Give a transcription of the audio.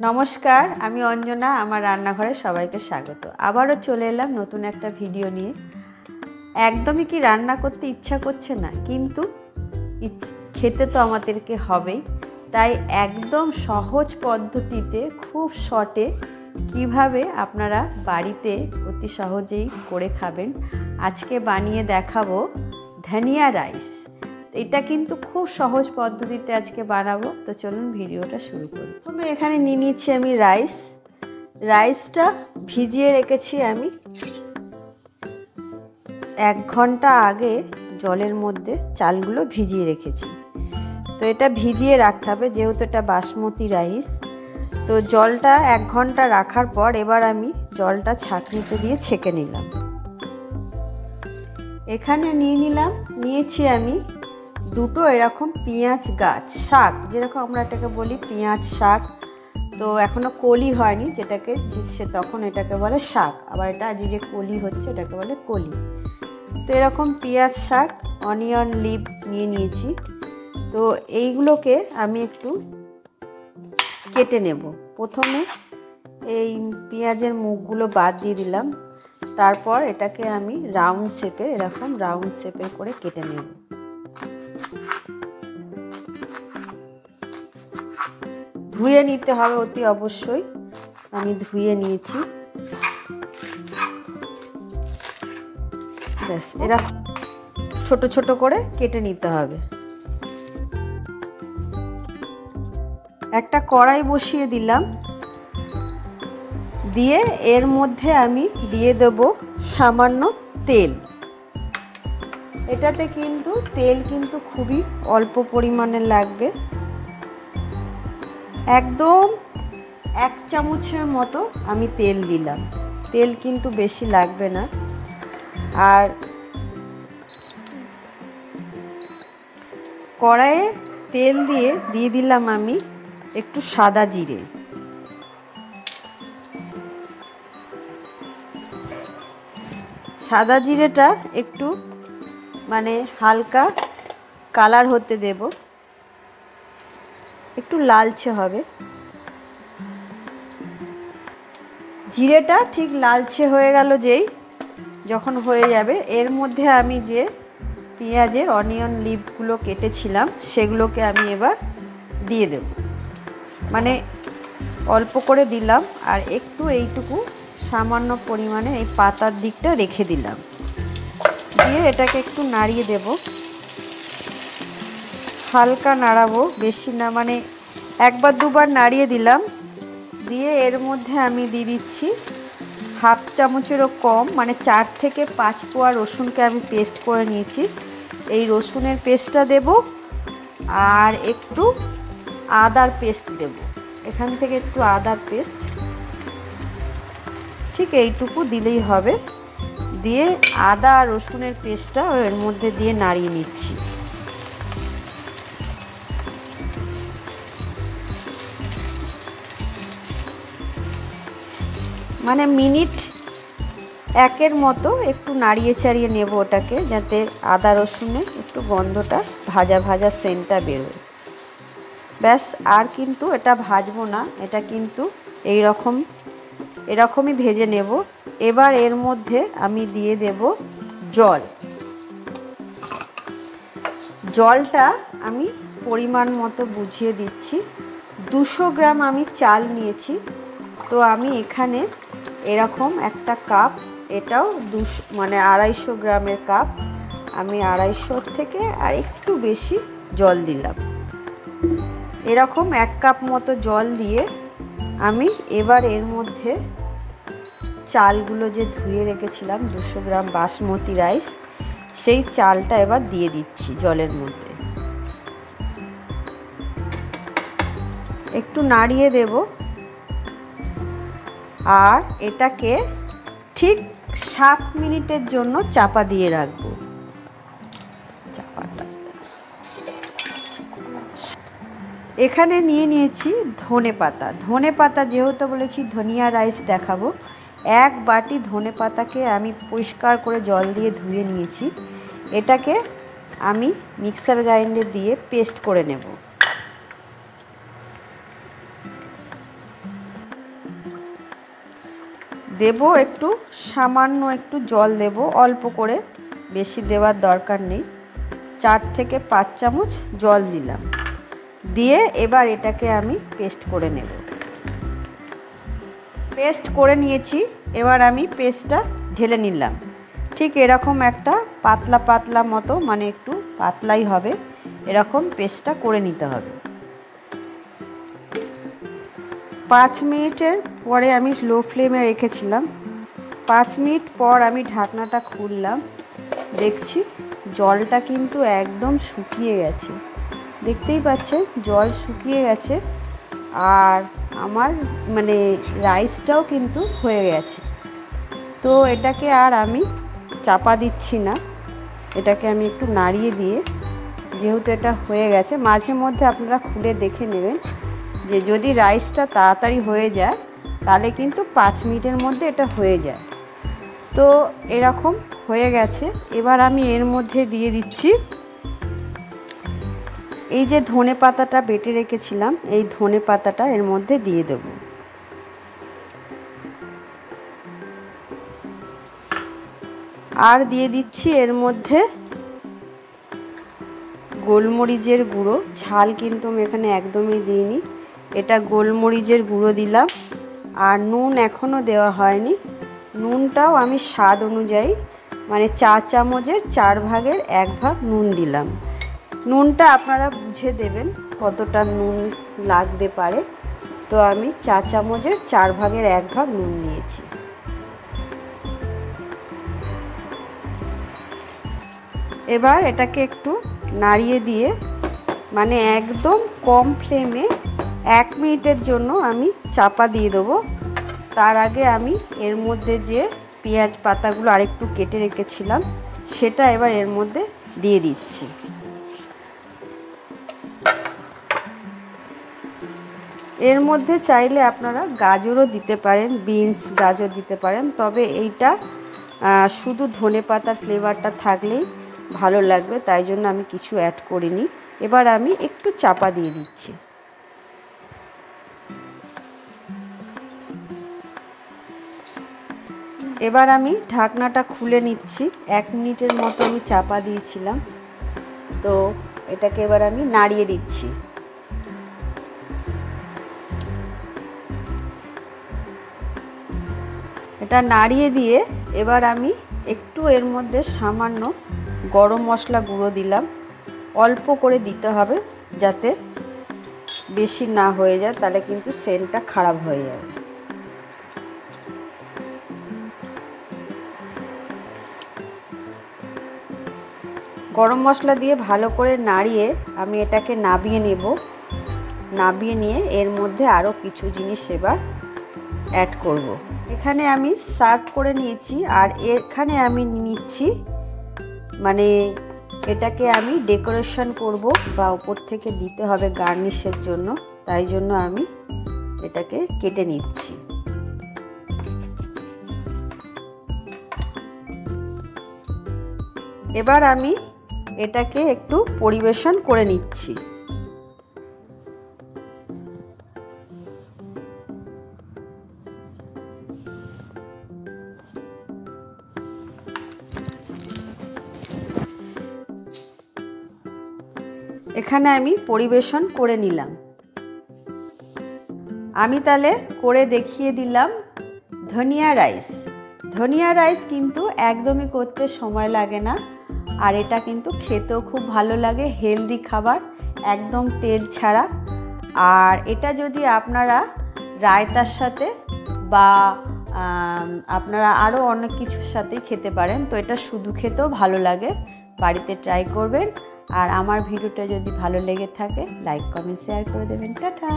নমস্কার, আমি অঞ্জনা। আমার রান্নাঘরে সবাইকে স্বাগত। আবারও চলে এলাম নতুন একটা ভিডিও নিয়ে। একদমই কি রান্না করতে ইচ্ছা করছে না, কিন্তু খেতে তো আমাদেরকে হবেই। তাই একদম সহজ পদ্ধতিতে খুব শর্টে কিভাবে আপনারা বাড়িতে অতি সহজেই করে খাবেন আজকে বানিয়ে দেখাবো ধনিয়া রাইস। এটা কিন্তু খুব সহজ পদ্ধতিতে আজকে বানাবো। তো চলুন ভিডিওটা শুরু করি। প্রথমে এখানে নিয়ে নিচ্ছি আমি রাইসটা ভিজিয়ে রেখেছি আমি 1 ঘন্টা আগে জলের মধ্যে চালগুলো ভিজিয়ে রেখেছি। তো এটা ভিজিয়ে রাখতে হবে যেহেতু এটা বাসমতি রাইস। তো জলটা 1 ঘন্টা রাখার পর এবার আমি জলটা ছাঁকনিতে দিয়ে ছেঁকে নিলাম। এখানে নিয়েছি আমি দুটো এরকম পেঁয়াজ গাছ, শাক যেরকম আমরা এটাকে বলি পেঁয়াজ শাক। তো এখনও কলি হয়নি, যেটাকে তখন এটাকে বলে শাক, আবার এটা যে কলি হচ্ছে এটাকে বলে কলি। তো এরকম পেঁয়াজ শাক, অনিয়ন লিভ নিয়েছি। তো এইগুলোকে আমি একটু কেটে নেব। প্রথমে এই পেঁয়াজের মুখগুলো বাদ দিয়ে দিলাম, তারপর এটাকে আমি এরকম রাউন্ড শেপের করে কেটে নেব। ধুয়ে নিতে হবে অতি অবশ্যই, আমি ধুয়ে নিয়েছি। ব্যাস, এরা ছোট ছোট করে কেটে নিতে হবে। একটা কড়াই বসিয়ে দিলাম, দিয়ে এর মধ্যে আমি দিয়ে দেব সামান্য তেল। এটাতে কিন্তু তেল খুবই অল্প পরিমাণে লাগবে, একদম 1 চামচের মতো আমি তেল দিলাম। তেল কিন্তু বেশি লাগবে না। আর কড়াইয়ে তেল দিয়ে দিলাম আমি একটু সাদা জিরে। সাদা জিরেটা একটু হালকা কালার হতে দেব, একটু লালচে হবে। জিরেটা ঠিক লালচে হয়ে গেল যখন হয়ে যাবে, এর মধ্যে আমি যে পেঁয়াজের অনিয়ন লিভগুলো কেটেছিলাম সেগুলোকে আমি এবার দিয়ে দেব। অল্প করে দিলাম, আর একটু এইটুকু সামান্য পরিমাণে এই পাতার দিকটা রেখে দিলাম। দিয়ে এটাকে একটু নাড়িয়ে দেব, হালকা নাড়াবো, বেশি না, 1 বা 2 বার নাড়িয়ে দিলাম। দিয়ে এর মধ্যে আমি দিয়ে দিচ্ছি 1/2 চামচেরও কম, 4 থেকে 5 কোয়া রসুনকে আমি পেস্ট করে নিয়েছি। এই রসুনের পেস্টটা দেব, আর একটু আদার পেস্ট দেব। এখান থেকে একটু আদার পেস্ট, ঠিক এইটুকু দিলেই হবে। দিয়ে আদা আর রসুনের পেস্টটা এর মধ্যে দিয়ে নাড়িয়ে নিচ্ছি। মিনিট 1-এর মতো একটু নাড়িয়ে চাড়িয়ে নেব ওটাকে, যাতে আদা রসুনের একটু গন্ধটা ভাজা ভাজা সেন্টটা বেরোয়। ব্যাস, আর কিন্তু এটা ভাজবো না, এটা কিন্তু এরকমই ভেজে নেব। এবার এর মধ্যে আমি দিয়ে দেব জলটা আমি পরিমাণ মতো বুঝিয়ে দিচ্ছি। 200 গ্রাম আমি চাল নিয়েছি। তো আমি এখানে এরকম একটা কাপ, এটাও 250 গ্রামের কাপ, আমি 250 থেকে আর একটু বেশি জল দিলাম। এরকম 1 কাপ মতো জল দিয়ে আমি এবার এর মধ্যে চালগুলো যে ধুয়ে রেখেছিলাম 200 গ্রাম বাসমতি রাইস, সেই চালটা এবার দিয়ে দিচ্ছি জলের মধ্যে। একটু নাড়িয়ে দেব, আর এটাকে ঠিক 7 মিনিটের জন্য চাপা দিয়ে রাখবো। এখানে নিয়েছি ধনেপাতা, যেহেতু বলেছি ধনিয়া রাইস দেখাবো। 1 বাটি ধনেপাতাকে আমি পরিষ্কার করে জল দিয়ে ধুয়ে নিয়েছি। এটাকে আমি মিক্সার গ্রাইন্ডারে দিয়ে পেস্ট করে নেব। দেব একটু সামান্য একটু জল দেব, অল্প করে, বেশি দেওয়ার দরকার নেই। 4 থেকে 5 চামচ জল দিলাম, দিয়ে এবার এটাকে আমি পেস্ট করে নেব। পেস্ট করে নিয়েছি, এবার আমি পেস্টটা ঢেলে নিলাম। ঠিক এরকম একটা পাতলা পাতলা মতো, মানে একটু পাতলাই হবে, এরকম পেস্টটা করে নিতে হবে। 5 মিনিটের পরে আমি লো ফ্লেমে রেখেছিলাম। 5 মিনিট পর আমি ঢাকনাটা খুললাম, দেখছি জলটা কিন্তু একদম শুকিয়ে গেছে। দেখতেই পাচ্ছেন জল শুকিয়ে গেছে, আর আমার মানে রাইসটাও কিন্তু হয়ে গেছে। তো এটাকে আর আমি চাপা দিচ্ছি না, এটাকে আমি একটু নাড়িয়ে দিয়ে, যেহেতু এটা হয়ে গেছে, মাঝে মধ্যে আপনারা খুলে দেখে নেবেন যে যদি রাইসটা তাড়াতাড়ি হয়ে যায় তাহলে কিন্তু 5 মিনিটের মধ্যে এটা হয়ে যায়। তো এরকম হয়ে গেছে। এবার আমি এর মধ্যে দিয়ে দিচ্ছি এই যে ধনে পাতাটা বেটে রেখেছিলাম, এই ধনে পাতাটা এর মধ্যে দিয়ে দেব। আর দিয়ে দিচ্ছি এর মধ্যে গোলমরিচের গুঁড়ো। ঝাল কিন্তু আমি এখানে একদমই দিইনি, এটা গোলমরিচের গুঁড়ো দিলাম। আর নুন এখনও দেওয়া হয়নি, নুনটাও আমি স্বাদ অনুযায়ী, মানে 4 চামচের 4 ভাগের 1 ভাগ নুন দিলাম। নুনটা আপনারা বুঝে দেবেন কতটা নুন লাগতে পারে। তো আমি 4 চামচের 4 ভাগের 1 ভাগ নুন নিয়েছি। এবার এটাকে একটু নাড়িয়ে দিয়ে, মানে একদম কম ফ্লেমে 1 মিনিটের জন্য আমি চাপা দিয়ে দেবো। তার আগে আমি এর মধ্যে যে পেঁয়াজ পাতাগুলো আরেকটু কেটে রেখেছিলাম সেটা এবার এর মধ্যে দিয়ে দিচ্ছি। এর মধ্যে চাইলে আপনারা গাজরও দিতে পারেন, বিনস গাজর দিতে পারেন, তবে এইটা শুধু ধনে পাতার ফ্লেভারটা থাকলেই ভালো লাগবে, তাই জন্য আমি কিছু অ্যাড করিনি। এবার আমি একটু চাপা দিয়ে দিচ্ছি। এবার আমি ঢাকনাটা খুলে নিচ্ছি। 1 মিনিটের মতো আমি চাপা দিয়েছিলাম, তো এটাকে এবার আমি নাড়িয়ে দিচ্ছি। এটা নাড়িয়ে দিয়ে এবার আমি একটু এর মধ্যে সামান্য গরম মশলা গুঁড়ো দিলাম। অল্প করে দিতে হবে, যাতে বেশি না হয়ে যায়, তাহলে কিন্তু সেন্টটা খারাপ হয়ে যাবে। গরম মশলা দিয়ে ভালো করে নাড়িয়ে আমি এটাকে নাবিয়ে নেব। নাবিয়ে নিয়ে এর মধ্যে আরও কিছু জিনিস এবার অ্যাড করব। এখানে আমি সার্ভ করে নিয়েছি, আর এখানে আমি নিচ্ছি, মানে এটাকে আমি ডেকোরেশন করব বা উপর থেকে দিতে হবে গার্নিশের জন্য, তাই জন্য আমি এটাকে কেটে নিচ্ছি। এবার আমি এটাকে একটু পরিবেশন করে নিচ্ছি। এখানে আমি পরিবেশন করে নিলাম। আমি তাহলে করে দেখিয়ে দিলাম ধনিয়া রাইস। ধনিয়া রাইস কিন্তু একদমই করতে সময় লাগে না, আর এটা কিন্তু খেতেও খুব ভালো লাগে, হেলদি খাবার, একদম তেল ছাড়া। আর এটা যদি আপনারা রায়তার সাথে বা আপনারা আরও অনেক কিছুর সাথেই খেতে পারেন, তো এটা শুধু খেতেও ভালো লাগে। বাড়িতে ট্রাই করবেন। আর আমার ভিডিওটা যদি ভালো লেগে থাকে লাইক কমেন্ট শেয়ার করে দেবেন। টাটা।